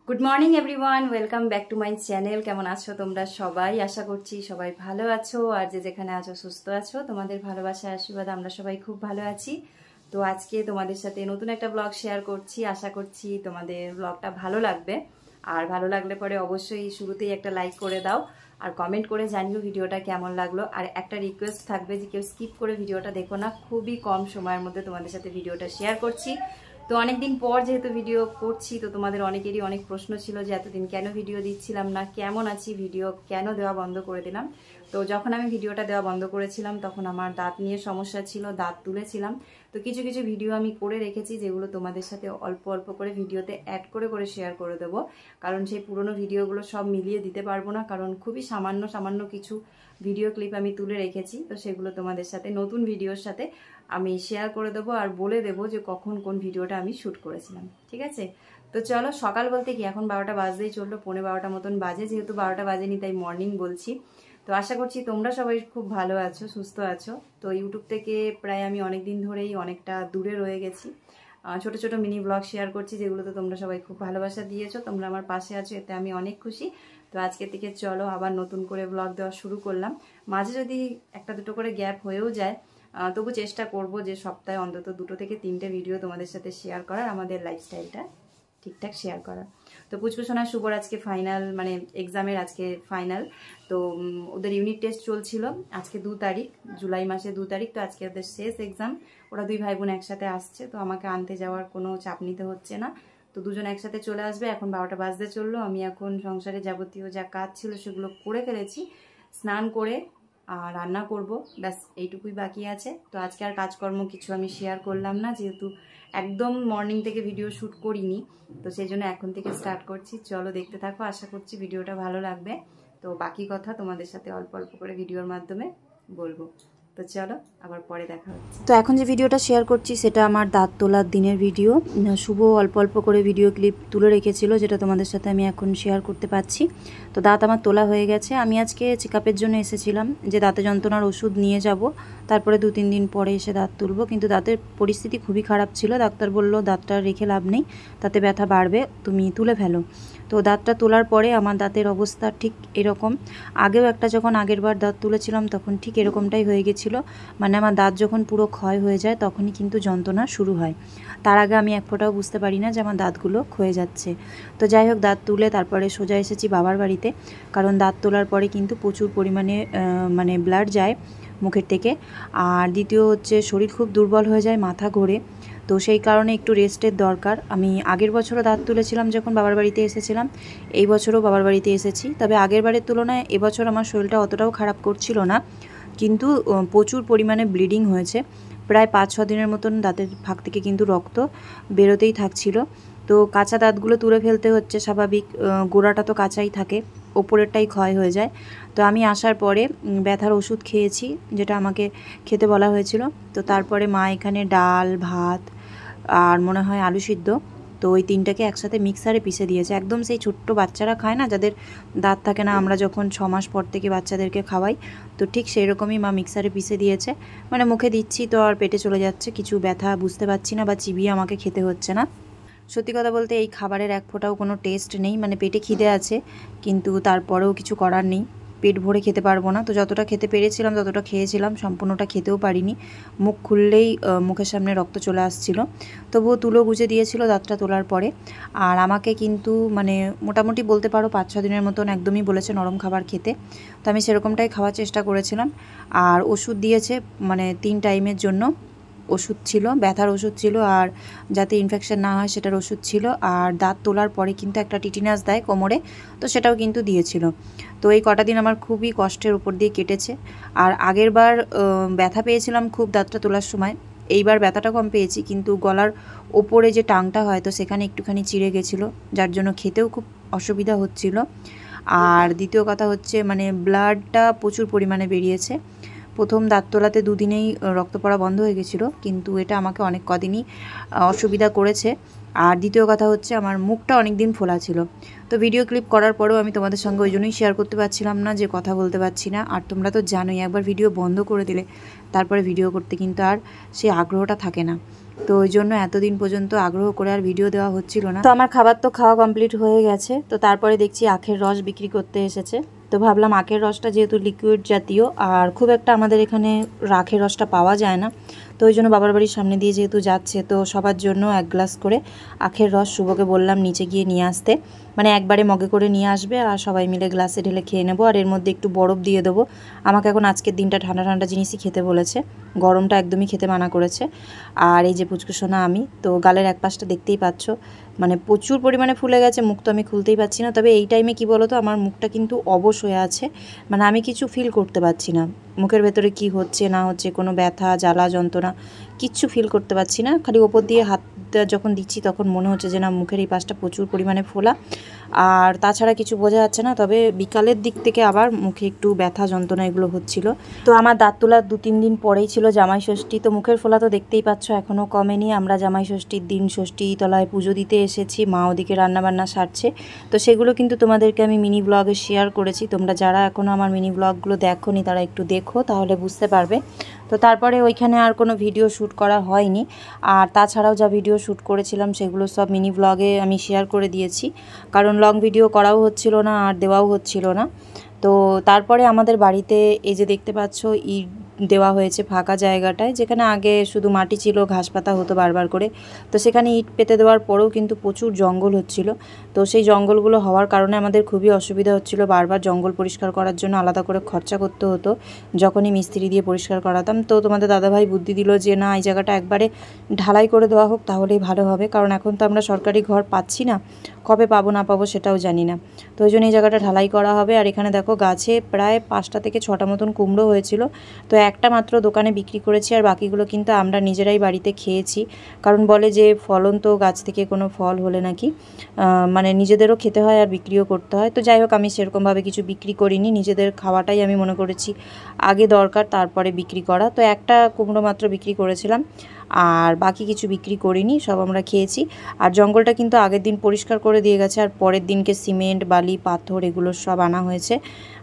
Good morning everyone, welcome back to my channel. কেমন আছো তোমরা সবাই? আশা করছি সবাই ভালো আছো, আর যে যেখানে আছো সুস্থ আছো। তোমাদের ভালোবাসা আশীর্বাদ আমরা সবাই খুব ভালো আছি। তো আজকে তোমাদের সাথে নতুন একটা ব্লগ শেয়ার করছি। আশা করছি তোমাদের ব্লগটা ভালো লাগবে, আর ভালো লাগলে পরে অবশ্যই শুরুতেই একটা লাইক করে দাও আর কমেন্ট করে জানিও ভিডিওটা কেমন লাগলো। আর একটা রিকোয়েস্ট থাকবে যে কেউ স্কিপ করে ভিডিওটা দেখো না, খুবই কম সময়ের মধ্যে তোমাদের সাথে ভিডিওটা শেয়ার করছি। তো অনেকদিন পর যেহেতু ভিডিও করছি, তো তোমাদের অনেকেরই অনেক প্রশ্ন ছিল যে এতদিন কেন ভিডিও দিচ্ছিলাম না, কেমন আছি, ভিডিও কেন দেওয়া বন্ধ করে দিলাম। তো যখন আমি ভিডিওটা দেওয়া বন্ধ করেছিলাম তখন আমার দাঁত নিয়ে সমস্যা ছিল, দাঁত তুলেছিলাম। তো কিছু কিছু ভিডিও আমি করে রেখেছি যেগুলো তোমাদের সাথে অল্প অল্প করে ভিডিওতে অ্যাড করে করে শেয়ার করে দেবো, কারণ সেই পুরোনো ভিডিওগুলো সব মিলিয়ে দিতে পারবো না, কারণ খুবই সামান্য সামান্য কিছু ভিডিও ক্লিপ আমি তুলে রেখেছি। তো সেগুলো তোমাদের সাথে নতুন ভিডিওর সাথে আমি শেয়ার করে দেবো আর বলে দেবো যে কখন কোন ভিডিওটা আমি শ্যুট করেছিলাম। ঠিক আছে, তো চলো। সকাল বলতে কি এখন 12টা বাজতেই চললো, 11:15 মতন বাজে, যেহেতু 12টা বাজেনি তাই মর্নিং বলছি। তো আশা করছি তোমরা সবাই খুব ভালো আছো, সুস্থ আছো। তো ইউটিউব থেকে প্রায় আমি অনেক দিন ধরেই অনেকটা দূরে রয়ে গেছি। ছোট ছোট মিনি ব্লগ শেয়ার করছি যেগুলোতে তোমরা সবাই খুব ভালোবাসা দিয়েছো, তোমরা আমার পাশে আছো, এতে আমি অনেক খুশি। তো আজকে থেকে চলো আবার নতুন করে ব্লগ দেওয়া শুরু করলাম। মাঝে যদি একটা দুটো করে গ্যাপ হয়েও যায়, তবু চেষ্টা করব যে সপ্তাহে অন্তত 2 থেকে 3টে ভিডিও তোমাদের সাথে শেয়ার করার, আমাদের লাইফস্টাইলটা ঠিকঠাক শেয়ার করার। তো পুচকুসোনা শুভর আজকে ফাইনাল, মানে এক্সামের আজকে ফাইনাল। তো ওদের ইউনিট টেস্ট চলছিল আজকে 2 তারিখ, জুলাই মাসে 2 তারিখ। তো আজকে ওদের শেষ এক্সাম। ওরা 2 ভাই বোন একসাথে আসছে, তো আমাকে আনতে যাওয়ার কোনো চাপ নিতে হচ্ছে না। তো দুজন একসাথে চলে আসবে। এখন 12টা বাজতে চললো। আমি এখন সংসারে যাবতীয় যা কাজ ছিল সেগুলো করে ফেলেছি, স্নান করে আর রান্না করব, ব্যাস এইটুকুই বাকি আছে। তো আজকে আর কাজকর্ম কিছু আমি শেয়ার করলাম না, যেহেতু একদম মর্নিং থেকে ভিডিও শ্যুট করিনি, তো সেই জন্য এখন থেকে স্টার্ট করছি। চলো দেখতে থাকো, আশা করছি ভিডিওটা ভালো লাগবে। তো বাকি কথা তোমাদের সাথে অল্প অল্প করে ভিডিওর মাধ্যমে বলবো। তো চলো আবার পরে দেখা হচ্ছে। তো এখন যে ভিডিওটা শেয়ার করছি সেটা আমার দাঁত তোলার দিনের ভিডিও। শুভ অল্প অল্প করে ভিডিও ক্লিপ তুলে রেখেছিল, যেটা তোমাদের সাথে আমি এখন শেয়ার করতে পারছি। তো দাঁত আমার তোলা হয়ে গেছে। আমি আজকে চেকআপের জন্য এসেছিলাম, যে দাঁতে যন্ত্রণার ওষুধ নিয়ে যাব, তারপরে 2-3 দিন পরে এসে দাঁত তুলব। কিন্তু দাঁতের পরিস্থিতি খুবই খারাপ ছিল। ডাক্তার বলল দাঁতটা রেখে লাভ নেই, তাতে ব্যথা বাড়বে, তুমি তুলে ফেলো। তো দাঁতটা তোলার পরে আমার দাঁতের অবস্থা ঠিক এরকম। আগেও একটা যখন আগের বার দাঁত তুলেছিলাম তখন ঠিক এরকমটাই হয়ে গেছিলো। মানে আমার দাঁত যখন পুরো ক্ষয় হয়ে যায় তখনই কিন্তু যন্ত্রণা শুরু হয়। তার আগে আমি এক ফোঁটাও বুঝতে পারি না যে আমার দাঁতগুলো ক্ষয়ে যাচ্ছে। তো যাই হোক, দাঁত তুলে তারপরে সোজা এসেছি বাবার বাড়িতে, কারণ দাঁত তোলার পরে কিন্তু প্রচুর পরিমাণে মানে ব্লাড যায় মুখের থেকে। আর দ্বিতীয় হচ্ছে শরীর খুব দুর্বল হয়ে যায়, মাথা ঘোরে। তো সেই কারণে একটু রেস্টের দরকার। আমি আগের বছরও দাঁত তুলেছিলাম যখন বাবার বাড়িতে এসেছিলাম, এই বছরও বাবার বাড়িতে এসেছি। তবে আগের বারের তুলনায় এবছর আমার শরীরটা অতটাও খারাপ করছিল না, কিন্তু প্রচুর পরিমাণে ব্লিডিং হয়েছে। প্রায় 5-6 দিনের মতন দাঁতের ফাঁক থেকে কিন্তু রক্ত বেরোতেই থাকছিল। তো কাঁচা দাঁতগুলো তুলে ফেলতে হচ্ছে, স্বাভাবিক, গোড়াটা তো কাঁচাই থাকে, ওপরেরটাই ক্ষয় হয়ে যায়। তো আমি আসার পরে ব্যথার ওষুধ খেয়েছি, যেটা আমাকে খেতে বলা হয়েছিল। তো তারপরে মা এখানে ডাল, ভাত আর মনে হয় আলু সিদ্ধ, তো ওই 3টাকে একসাথে মিক্সারে পিষে দিয়েছে। একদম সেই ছোট্ট বাচ্চারা খায় না, যাদের দাঁত থাকে না, আমরা যখন 6 মাস পর থেকে বাচ্চাদেরকে খাওয়াই, তো ঠিক সেই রকমই মা মিক্সারে পিষে দিয়েছে। মানে মুখে দিচ্ছি তো আর পেটে চলে যাচ্ছে, কিছু ব্যথা বুঝতে পারছি না বা চিবিয়ে আমাকে খেতে হচ্ছে না। সত্যি কথা বলতে এই খাবারের এক ফোঁটাও কোনো টেস্ট নেই, মানে পেটে খিদে আছে কিন্তু তারপরেও কিছু করার নেই, পেট ভরে খেতে পারবো না। তো যতটা খেতে পেরেছিলাম ততটা খেয়েছিলাম, সম্পূর্ণটা খেতেও পারিনি। মুখ খুললেই মুখের সামনে রক্ত চলে আসছিল। তবুও তুলো গুজে দিয়েছিল দাঁতটা তোলার পরে। আর আমাকে কিন্তু মানে মোটামুটি বলতে পারো 5-6 দিনের মতন একদমই বলেছে নরম খাবার খেতে। তো আমি সেরকমটাই খাওয়ার চেষ্টা করেছিলাম। আর ওষুধ দিয়েছে, মানে 3 টাইমের জন্য ওষুধ ছিল, ব্যথার ওষুধ ছিল, আর যাতে ইনফেকশন না হয় সেটার ওষুধ ছিল। আর দাঁত তোলার পরে কিন্তু একটা টিটিনাস দেয় কোমরে, তো সেটাও কিন্তু দিয়েছিল। তো এই কটা দিন আমার খুবই কষ্টের উপর দিয়ে কেটেছে। আর আগের বার ব্যথা পেয়েছিলাম খুব দাঁতটা তোলার সময়, এইবার ব্যথাটা কম পেয়েছি, কিন্তু গলার ওপরে যে টাংটা হয় তো সেখানে একটুখানি চিড়ে গেছিলো, যার জন্য খেতেও খুব অসুবিধা হচ্ছিল। আর দ্বিতীয় কথা হচ্ছে মানে ব্লাডটা প্রচুর পরিমাণে বেরিয়েছে। প্রথম দাঁত তোলাতে 2 দিনেই রক্ত পড়া বন্ধ হয়ে গেছিলো, কিন্তু এটা আমাকে অনেক কদিনই অসুবিধা করেছে। আর দ্বিতীয় কথা হচ্ছে আমার মুখটা অনেক দিন ফোলা ছিল। তো ভিডিও ক্লিপ করার পরেও আমি তোমাদের সঙ্গে ওই জন্যই শেয়ার করতে পারছিলাম না, যে কথা বলতে পারছি না। আর তোমরা তো জানোই, একবার ভিডিও বন্ধ করে দিলে তারপরে ভিডিও করতে কিন্তু আর সেই আগ্রহটা থাকে না। তো ওই জন্য এতদিন পর্যন্ত আগ্রহ করে আর ভিডিও দেওয়া হচ্ছিল না। তো আমার খাবার তো খাওয়া কমপ্লিট হয়ে গেছে। তো তারপরে দেখছি আখের রস বিক্রি করতে এসেছে। তো ভাবলাম আখের রসটা যেহেতু লিকুইড জাতীয় আর খুব একটা আমাদের এখানে আখের রসটা পাওয়া যায় না, তো ওই জন্য বাবার বাড়ির সামনে দিয়ে যেহেতু যাচ্ছে তো সবার জন্য 1 গ্লাস করে আখের রস শুভকে বললাম নিচে গিয়ে নিয়ে আসতে, মানে একবারে মগে করে নিয়ে আসবে আর সবাই মিলে গ্লাসে ঢেলে খেয়ে নেবো। আর এর মধ্যে একটু বরফ দিয়ে দেবো। আমাকে এখন আজকের দিনটা ঠান্ডা ঠান্ডা জিনিসই খেতে বলেছে, গরমটা একদমই খেতে মানা করেছে। আর এই যে পুচকুসোনা আমি, তো গালের এক পাশটা দেখতেই পাচ্ছ মানে প্রচুর পরিমাণে ফুলে গেছে, মুখ তো আমি খুলতেই পারছি না। তবে এই টাইমে কি বলো তো, আমার মুখটা কিন্তু অবশ হয়ে আছে, মানে আমি কিছু ফিল করতে পারছি না মুখের ভেতরে কি হচ্ছে না হচ্ছে, কোনো ব্যথা জ্বালা যন্ত্রণা কিচ্ছু ফিল করতে পারছি না। খালি ওপর দিয়ে হাত যখন দিচ্ছি তখন মনে হচ্ছে যে না মুখের এই পাশটা প্রচুর পরিমাণে ফোলা, আর তাছাড়া কিছু বোঝা যাচ্ছে না। তবে বিকালের দিক থেকে আবার মুখে একটু ব্যথা যন্ত্রণা এগুলো হচ্ছিল। তো আমার দাঁত তোলার 2-3 দিন পরেই ছিল জামাই ষষ্ঠী, তো মুখের ফোলা তো দেখতেই পাচ্ছ এখনও কমেনি। আমরা জামাই ষষ্ঠীর দিন ষষ্ঠী তলায় পুজো দিতে এসেছি, মা ওদিকে রান্নাবান্না সারছে। তো সেগুলো কিন্তু তোমাদেরকে আমি মিনি ব্লগে শেয়ার করেছি, তোমরা যারা এখনও আমার মিনি ব্লগগুলো দেখোনি তারা একটু দেখো, তাহলে বুঝতে পারবে। তো তারপরে ওইখানে আর কোনো ভিডিও শ্যুট করা হয়নি, আর তাছাড়াও যা ভিডিও শ্যুট করেছিলাম সেগুলো সব মিনি ব্লগে আমি শেয়ার করে দিয়েছি, কারণ লং ভিডিও করাও হচ্ছিল না আর দেওয়াও হচ্ছিল না। তো তারপরে আমাদের বাড়িতে এই যে দেখতে পাচ্ছ ইট দেওয়া হয়েছে ফাঁকা জায়গাটায়, যেখানে আগে শুধু মাটি ছিল, ঘাস পাতা হতো বারবার করে। তো সেখানে ইট পেতে দেওয়ার পরেও কিন্তু প্রচুর জঙ্গল হচ্ছিল। তো সেই জঙ্গলগুলো হওয়ার কারণে আমাদের খুবই অসুবিধা হচ্ছিল, বারবার জঙ্গল পরিষ্কার করার জন্য আলাদা করে খরচা করতে হতো যখনই মিস্ত্রি দিয়ে পরিষ্কার করাতাম। তো তোমাদের দাদাভাই বুদ্ধি দিল যে না এই জায়গাটা একবারে ঢালাই করে দেওয়া হোক, তাহলেই ভালো হবে, কারণ এখন তো আমরা সরকারি ঘর পাচ্ছি না, কবে পাবো না পাবো সেটাও জানি না। তো ওই জন্য এই জায়গাটা ঢালাই করা হবে। আর এখানে দেখো গাছে প্রায় 5টা থেকে 6টা মতন কুমড়ো হয়েছিল, তো একটা মাত্র দোকানে বিক্রি করেছি, আর বাকিগুলো কিন্তু আমরা নিজেরাই বাড়িতে খেয়েছি। কারণ বলে যে ফলন তো গাছ থেকে কোনো ফল হলে নাকি মানে নিজেদেরও খেতে হয় আর বিক্রিও করতে হয়। তো যাই হোক আমি সেরকমভাবে কিছু বিক্রি করিনি, নিজেদের খাওয়াটাই আমি মনে করেছি আগে দরকার, তারপরে বিক্রি করা। তো একটা কুমড়ো মাত্র বিক্রি করেছিলাম, আর বাকি কিছু বিক্রি করিনি, সব আমরা খেয়েছি। আর জঙ্গলটা কিন্তু আগের দিন পরিষ্কার করে দিয়ে গেছে, আর পরের দিনকে সিমেন্ট বালি পাথর এগুলো সব আনা হয়েছে।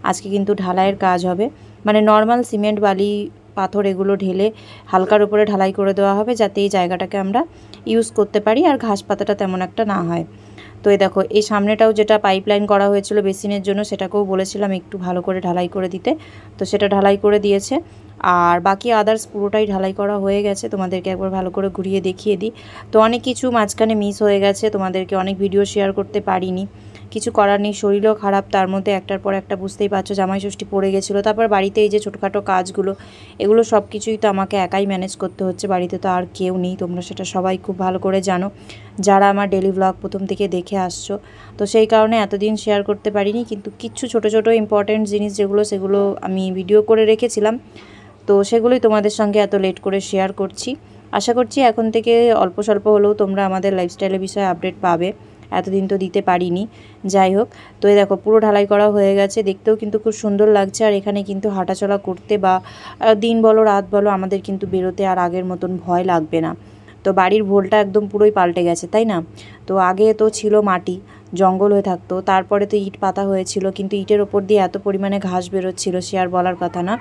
আজকে কিন্তু ঢালাইয়ের কাজ হবে, মানে নর্মাল সিমেন্ট বালি পাথর এগুলো ঢেলে হালকার উপরে ঢালাই করে দেওয়া হবে, যাতে এই জায়গাটাকে আমরা ইউজ করতে পারি আর ঘাস পাতাটা তেমন একটা না হয়। তো এই দেখো এই সামনেটাও যেটা পাইপলাইন করা হয়েছিল বেসিনের জন্য, সেটাকেও বলেছিলাম একটু ভালো করে ঢালাই করে দিতে, তো সেটা ঢালাই করে দিয়েছে। আর বাকি আদার্স পুরোটাই ঢালাই করা হয়ে গেছে, তোমাদেরকে একবার ভালো করে ঘুরিয়ে দেখিয়ে দিই। তো অনেক কিছু মাঝখানে মিস হয়ে গেছে, তোমাদেরকে অনেক ভিডিও শেয়ার করতে পারিনি, কিছু করার নেই, শরীরও খারাপ, তার মধ্যে একটার পর একটা বুঝতেই পারছো জামাই ষষ্ঠী পড়ে গেছিলো। তারপর বাড়িতে এই যে ছোটোখাটো কাজগুলো এগুলো সব কিছুই তো আমাকে একাই ম্যানেজ করতে হচ্ছে, বাড়িতে তো আর কেউ নেই, তোমরা সেটা সবাই খুব ভালো করে জানো যারা আমার ডেলি ব্লগ প্রথম থেকে দেখে আসছো। তো সেই কারণে এতদিন শেয়ার করতে পারিনি, কিন্তু কিছু ছোটো ছোটো ইম্পর্টেন্ট জিনিস যেগুলো সেগুলো আমি ভিডিও করে রেখেছিলাম, তো সেগুলোই তোমাদের সঙ্গে এত লেট করে শেয়ার করছি। আশা করছি এখন থেকে অল্প স্বল্প হলেও তোমরা আমাদের লাইফস্টাইলের বিষয়ে আপডেট পাবে, এতদিন তো দিতে পারিনি। যাই হোক, তো এই দেখো পুরো ঢালাই করা হয়ে গেছে, দেখতেও কিন্তু খুব সুন্দর লাগছে। আর এখানে কিন্তু হাঁটাচলা করতে বা দিন বলো রাত বলো আমাদের কিন্তু বেরোতে আর আগের মতন ভয় লাগবে না। তো বাড়ির ভোলটা একদম পুরোই পাল্টে গেছে, তাই না? তো আগে তো ছিল মাটি, জঙ্গল হয়ে থাকতো, তারপরে তো ইট পাতা হয়েছিল, কিন্তু ইটের ওপর দিয়ে এত পরিমাণে ঘাস বেরোচ্ছিল সে আর বলার কথা না।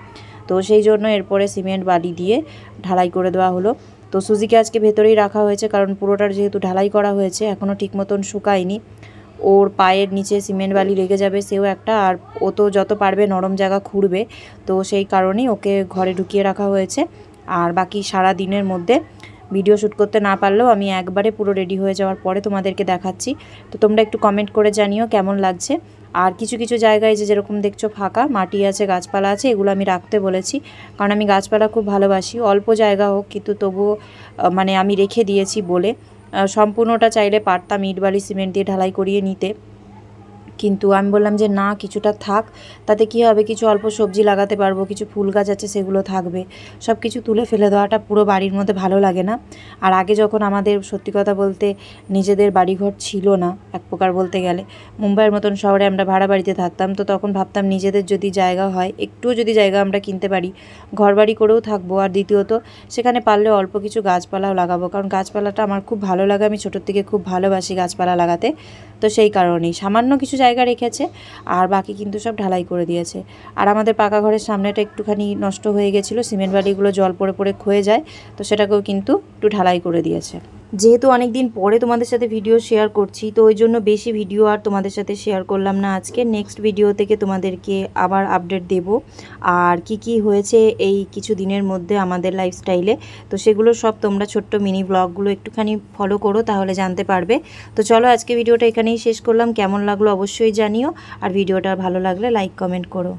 তো সেই জন্য এরপরে সিমেন্ট বালি দিয়ে ঢালাই করে দেওয়া হলো। তো সুজিকে আজকে ভেতরেই রাখা হয়েছে, কারণ পুরোটার যেহেতু ঢালাই করা হয়েছে এখনও ঠিক মতন শুকায়নি, ওর পায়ের নিচে সিমেন্ট বালি লেগে যাবে সেও একটা, আর ও তো যত পারবে নরম জায়গা খুঁড়বে, তো সেই কারণেই ওকে ঘরে ঢুকিয়ে রাখা হয়েছে। আর বাকি সারা দিনের মধ্যে ভিডিও শ্যুট করতে না পারলেও আমি একবারে পুরো রেডি হয়ে যাওয়ার পরে তোমাদেরকে দেখাচ্ছি। তো তোমরা একটু কমেন্ট করে জানিও কেমন লাগছে। আর কিছু কিছু জায়গায় যে যেরকম দেখছো ফাঁকা মাটি আছে গাছপালা আছে, এগুলো আমি রাখতে বলেছি, কারণ আমি গাছপালা খুব ভালোবাসি, অল্প জায়গা হোক কিন্তু তবুও মানে আমি রেখে দিয়েছি বলে। সম্পূর্ণটা চাইলে পারতাম ইট বালি সিমেন্ট দিয়ে ঢালাই করিয়ে নিতে, কিন্তু আমি বললাম যে না কিছুটা থাক, তাতে কি হবে কিছু অল্প সবজি লাগাতে পারবো, কিছু ফুল গাছ আছে সেগুলো থাকবে, সব কিছু তুলে ফেলে দেওয়াটা পুরো বাড়ির মধ্যে ভালো লাগে না। আর আগে যখন আমাদের সত্যি কথা বলতে নিজেদের বাড়িঘর ছিল না এক প্রকার বলতে গেলে, মুম্বাইয়ের মতন শহরে আমরা ভাড়া বাড়িতে থাকতাম, তো তখন ভাবতাম নিজেদের যদি জায়গা হয়, একটুও যদি জায়গা আমরা কিনতে পারি ঘর বাড়ি করেও থাকবো, আর দ্বিতীয়ত সেখানে পারলে অল্প কিছু গাছপালাও লাগাবো, কারণ গাছপালাটা আমার খুব ভালো লাগে, আমি ছোটোর থেকে খুব ভালোবাসি গাছপালা লাগাতে। তো সেই কারণেই সামান্য কিছু জায়গা জায়গা রেখেছে, আর বাকি কিন্তু সব ঢালাই করে দিয়েছে। আর আমাদের পাকা ঘরের সামনেটা একটুখানি নষ্ট হয়ে গেছিলো, সিমেন্ট বালিগুলো জল পড়ে পড়ে ক্ষয়ে যায়, তো সেটাকেও কিন্তু একটু ঢালাই করে দিয়েছে। যেহেতু অনেক দিন পরে তোমাদের সাথে ভিডিও শেয়ার করছি, তো ওই জন্য বেশি ভিডিও আর তোমাদের সাথে শেয়ার করলাম না আজকে। নেক্সট ভিডিও থেকে তোমাদেরকে আবার আপডেট দেব, আর কি হয়েছে এই কিছু দিনের মধ্যে আমাদের লাইফস্টাইলে, তো সেগুলো সব তোমরা ছোট্ট মিনি ব্লগগুলো একটুখানি ফলো করো, তাহলে জানতে পারবে। তো চলো আজকে ভিডিওটা এখানেই শেষ করলাম। কেমন লাগলো অবশ্যই জানিও, আর ভিডিওটা ভালো লাগলে লাইক কমেন্ট করো।